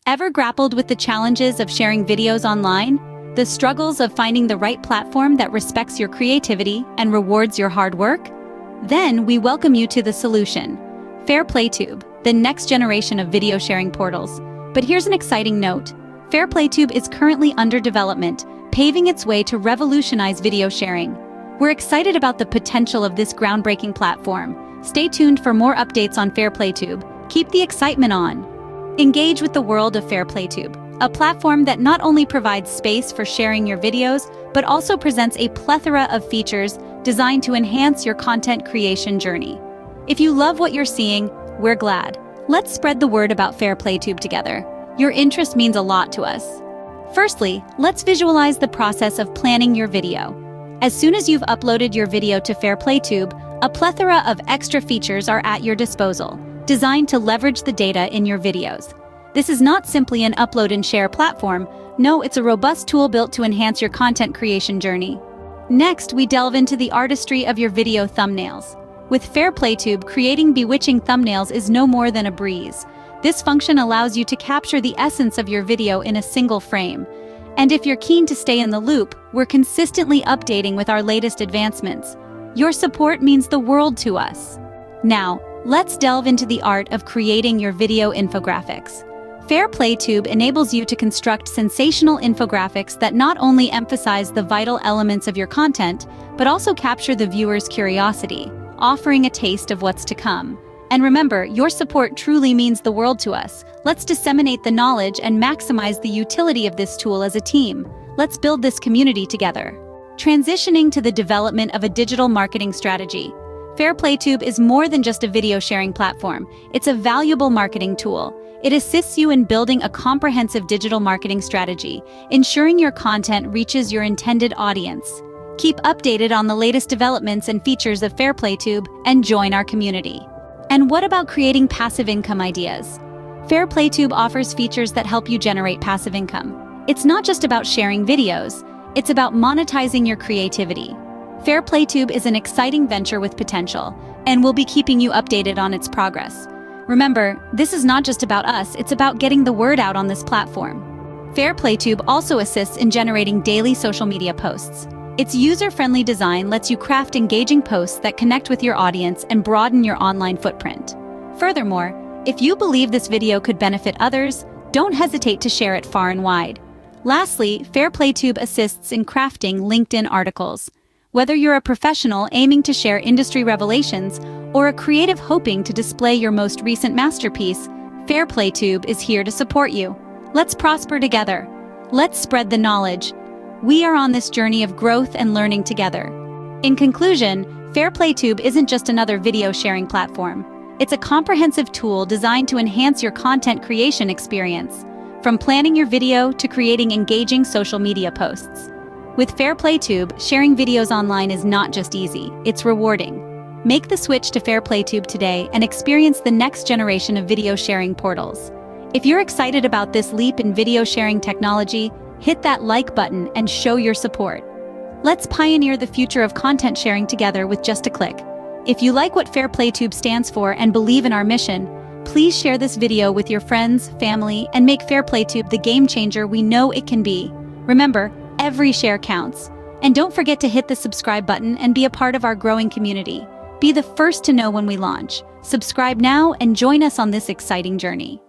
Ever grappled with the challenges of sharing videos online? The struggles of finding the right platform that respects your creativity and rewards your hard work? Then we welcome you to the solution. FairPlayTube, the next generation of video sharing portals. But here's an exciting note. FairPlayTube is currently under development, paving its way to revolutionize video sharing. We're excited about the potential of this groundbreaking platform. Stay tuned for more updates on FairPlayTube. Keep the excitement on. Engage with the world of FairPlayTube, a platform that not only provides space for sharing your videos, but also presents a plethora of features designed to enhance your content creation journey. If you love what you're seeing, we're glad. Let's spread the word about FairPlayTube together. Your interest means a lot to us. Firstly, let's visualize the process of planning your video. As soon as you've uploaded your video to FairPlayTube, a plethora of extra features are at your disposal, designed to leverage the data in your videos. This is not simply an upload and share platform. No, it's a robust tool built to enhance your content creation journey. Next, we delve into the artistry of your video thumbnails. With FairPlayTube, creating bewitching thumbnails is no more than a breeze. This function allows you to capture the essence of your video in a single frame. And if you're keen to stay in the loop, we're consistently updating with our latest advancements. Your support means the world to us. Now, let's delve into the art of creating your video infographics. FairPlayTube enables you to construct sensational infographics that not only emphasize the vital elements of your content, but also capture the viewer's curiosity, offering a taste of what's to come. And remember, your support truly means the world to us. Let's disseminate the knowledge and maximize the utility of this tool as a team. Let's build this community together. Transitioning to the development of a digital marketing strategy. FairPlayTube is more than just a video sharing platform. It's a valuable marketing tool. It assists you in building a comprehensive digital marketing strategy, ensuring your content reaches your intended audience. Keep updated on the latest developments and features of FairPlayTube and join our community. And what about creating passive income ideas? FairPlayTube offers features that help you generate passive income. It's not just about sharing videos, it's about monetizing your creativity. FairPlayTube is an exciting venture with potential, and we'll be keeping you updated on its progress. Remember, this is not just about us, it's about getting the word out on this platform. FairPlayTube also assists in generating daily social media posts. Its user-friendly design lets you craft engaging posts that connect with your audience and broaden your online footprint. Furthermore, if you believe this video could benefit others, don't hesitate to share it far and wide. Lastly, FairPlayTube assists in crafting LinkedIn articles. Whether you're a professional aiming to share industry revelations or a creative hoping to display your most recent masterpiece, FairPlayTube is here to support you. Let's prosper together. Let's spread the knowledge. We are on this journey of growth and learning together. In conclusion, FairPlayTube isn't just another video sharing platform. It's a comprehensive tool designed to enhance your content creation experience, from planning your video to creating engaging social media posts. With FairPlayTube, sharing videos online is not just easy, it's rewarding. Make the switch to FairPlayTube today and experience the next generation of video sharing portals. If you're excited about this leap in video sharing technology, hit that like button and show your support. Let's pioneer the future of content sharing together with just a click. If you like what FairPlayTube stands for and believe in our mission, please share this video with your friends, family, and make FairPlayTube the game changer we know it can be. Remember, every share counts. And don't forget to hit the subscribe button and be a part of our growing community. Be the first to know when we launch. Subscribe now and join us on this exciting journey.